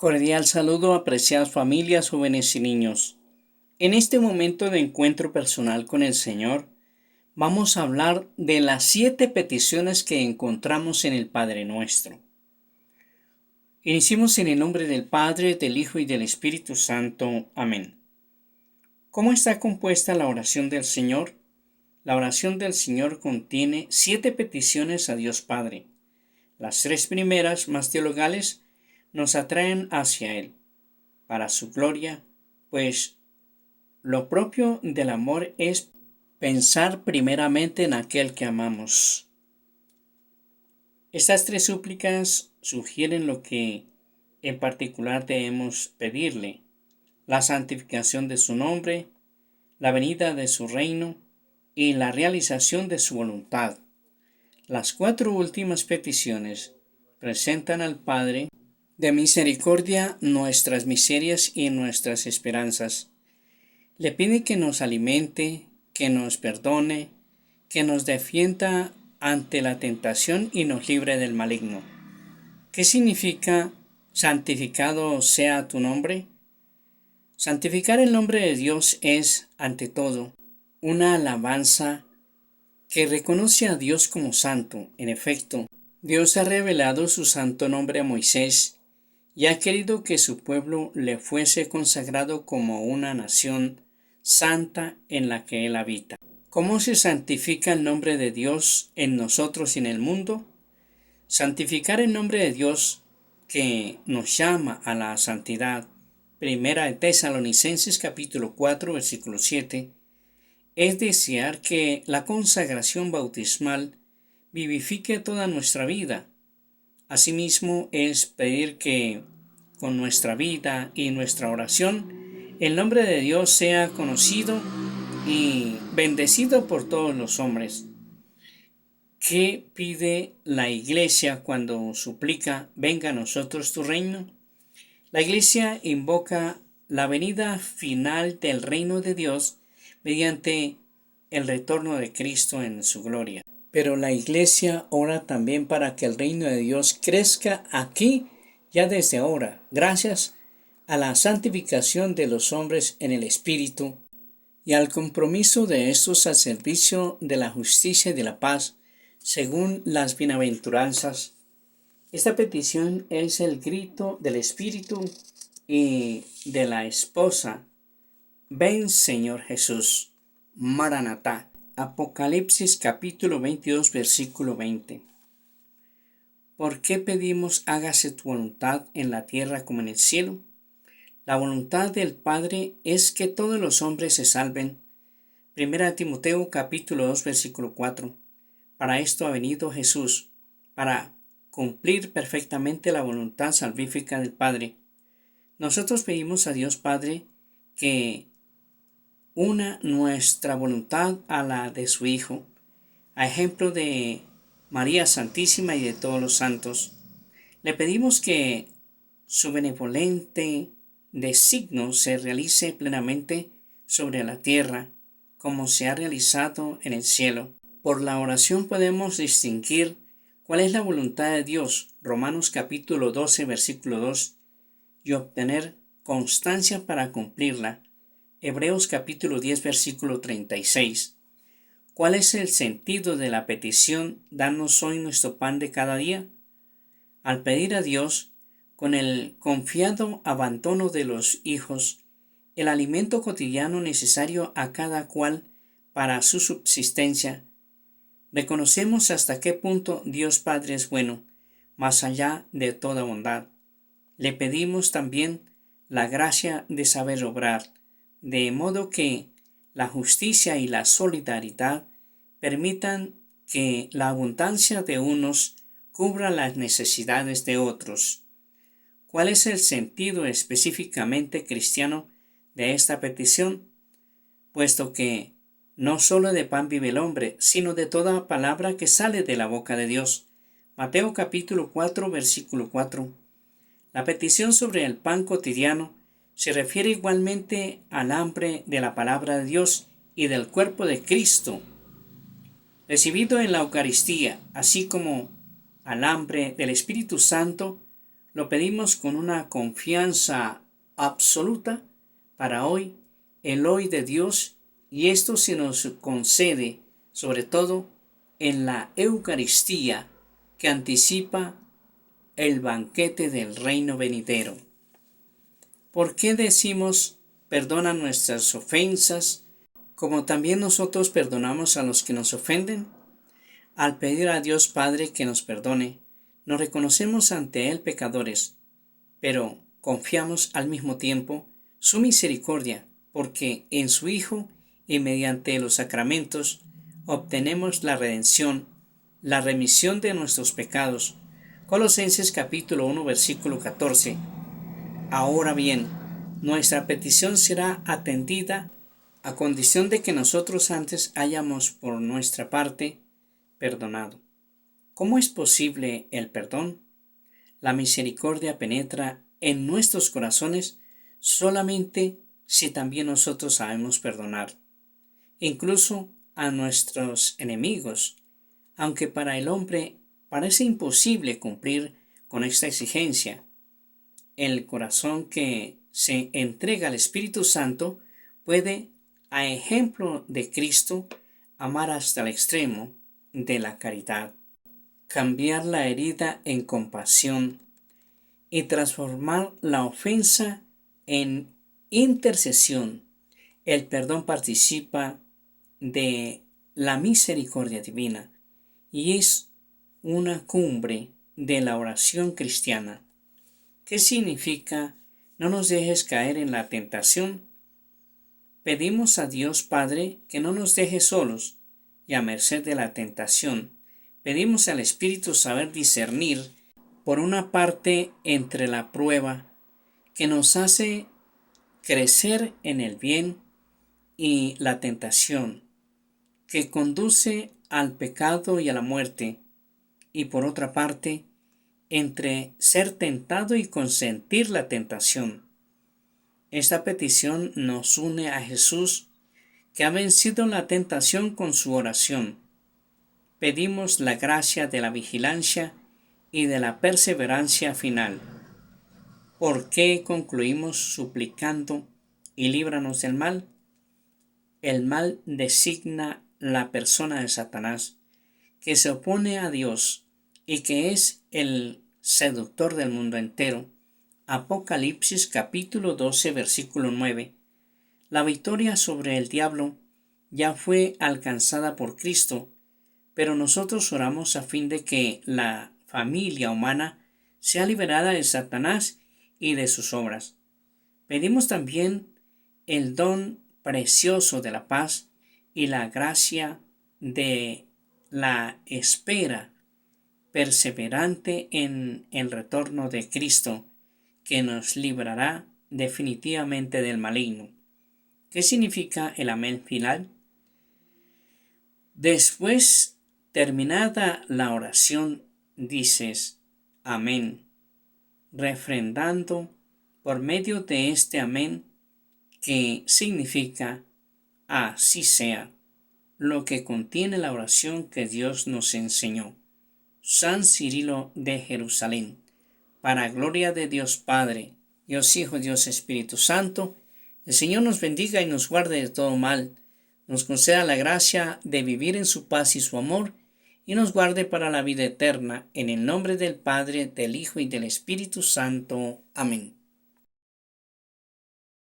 Cordial saludo, apreciadas familias, jóvenes y niños. En este momento de encuentro personal con el Señor, vamos a hablar de las 7 peticiones que encontramos en el Padre Nuestro. Iniciemos en el nombre del Padre, del Hijo y del Espíritu Santo. Amén. ¿Cómo está compuesta la oración del Señor? La oración del Señor contiene 7 peticiones a Dios Padre. Las 3 primeras, más teologales, nos atraen hacia Él, para su gloria, pues lo propio del amor es pensar primeramente en aquel que amamos. Estas 3 súplicas sugieren lo que en particular debemos pedirle: la santificación de su nombre, la venida de su reino y la realización de su voluntad. Las 4 últimas peticiones presentan al Padre de misericordia nuestras miserias y nuestras esperanzas. Le pide que nos alimente, que nos perdone, que nos defienda ante la tentación y nos libre del maligno. ¿Qué significa santificado sea tu nombre? Santificar el nombre de Dios es, ante todo, una alabanza que reconoce a Dios como santo. En efecto, Dios ha revelado su santo nombre a Moisés y ha querido que su pueblo le fuese consagrado como una nación santa en la que Él habita. ¿Cómo se santifica el nombre de Dios en nosotros y en el mundo? Santificar el nombre de Dios que nos llama a la santidad, Primera de Tesalonicenses capítulo 4 versículo 7, es desear que la consagración bautismal vivifique toda nuestra vida. Asimismo, es pedir que con nuestra vida y nuestra oración el nombre de Dios sea conocido y bendecido por todos los hombres. ¿Qué pide la Iglesia cuando suplica venga a nosotros tu reino? La Iglesia invoca la venida final del reino de Dios mediante el retorno de Cristo en su gloria. Pero la Iglesia ora también para que el reino de Dios crezca aquí ya desde ahora, gracias a la santificación de los hombres en el Espíritu y al compromiso de estos al servicio de la justicia y de la paz, según las bienaventuranzas. Esta petición es el grito del Espíritu y de la esposa: ven, Señor Jesús. Maranatá. Apocalipsis capítulo 22 versículo 20. ¿Por qué pedimos hágase tu voluntad en la tierra como en el cielo? La voluntad del Padre es que todos los hombres se salven. 1 Timoteo capítulo 2 versículo 4. Para esto ha venido Jesús, para cumplir perfectamente la voluntad salvífica del Padre. Nosotros pedimos a Dios Padre que una nuestra voluntad a la de su Hijo, a ejemplo de María Santísima y de todos los santos. Le pedimos que su benevolente designio se realice plenamente sobre la tierra, como se ha realizado en el cielo. Por la oración podemos distinguir cuál es la voluntad de Dios, Romanos capítulo 12 versículo 2, y obtener constancia para cumplirla, Hebreos capítulo 10 versículo 36. ¿Cuál es el sentido de la petición danos hoy nuestro pan de cada día? Al pedir a Dios, con el confiado abandono de los hijos, el alimento cotidiano necesario a cada cual para su subsistencia, reconocemos hasta qué punto Dios Padre es bueno, más allá de toda bondad. Le pedimos también la gracia de saber obrar, de modo que la justicia y la solidaridad permitan que la abundancia de unos cubra las necesidades de otros. ¿Cuál es el sentido específicamente cristiano de esta petición? Puesto que no solo de pan vive el hombre, sino de toda palabra que sale de la boca de Dios. Mateo capítulo 4 versículo 4. La petición sobre el pan cotidiano se refiere igualmente al hambre de la palabra de Dios y del cuerpo de Cristo, recibido en la Eucaristía, así como al hambre del Espíritu Santo, Lo pedimos con una confianza absoluta para hoy, el hoy de Dios, y esto se nos concede sobre todo en la Eucaristía que anticipa el banquete del reino venidero. ¿Por qué decimos perdona nuestras ofensas, como también nosotros perdonamos a los que nos ofenden? Al pedir a Dios Padre que nos perdone, nos reconocemos ante Él pecadores, pero confiamos al mismo tiempo su misericordia, porque en su Hijo y mediante los sacramentos obtenemos la redención, la remisión de nuestros pecados. Colosenses capítulo 1 versículo 14. Ahora bien, nuestra petición será atendida a condición de que nosotros antes hayamos por nuestra parte perdonado. ¿Cómo es posible el perdón? La misericordia penetra en nuestros corazones solamente si también nosotros sabemos perdonar, incluso a nuestros enemigos, aunque para el hombre parece imposible cumplir con esta exigencia. El corazón que se entrega al Espíritu Santo puede, a ejemplo de Cristo, amar hasta el extremo de la caridad, cambiar la herida en compasión y transformar la ofensa en intercesión. El perdón participa de la misericordia divina y es una cumbre de la oración cristiana. ¿Qué significa no nos dejes caer en la tentación? Pedimos a Dios Padre que no nos deje solos y a merced de la tentación. Pedimos al Espíritu saber discernir, por una parte, entre la prueba que nos hace crecer en el bien y la tentación que conduce al pecado y a la muerte, y por otra parte, entre ser tentado y consentir la tentación. Esta petición nos une a Jesús, que ha vencido la tentación con su oración. Pedimos la gracia de la vigilancia y de la perseverancia final. ¿Por qué concluimos suplicando y líbranos del mal? El mal designa la persona de Satanás, que se opone a Dios y que es el seductor del mundo entero. Apocalipsis capítulo 12 versículo 9. La victoria sobre el diablo ya fue alcanzada por Cristo, pero nosotros oramos a fin de que la familia humana sea liberada de Satanás y de sus obras. Pedimos también el don precioso de la paz y la gracia de la espera perseverante en el retorno de Cristo, que nos librará definitivamente del maligno. ¿Qué significa el amén final? Después, terminada la oración, dices amén, refrendando por medio de este amén, que significa así sea, lo que contiene la oración que Dios nos enseñó. San Cirilo de Jerusalén. Para gloria de Dios Padre, Dios Hijo, Dios Espíritu Santo, el Señor nos bendiga y nos guarde de todo mal, nos conceda la gracia de vivir en su paz y su amor, y nos guarde para la vida eterna, en el nombre del Padre, del Hijo y del Espíritu Santo. Amén.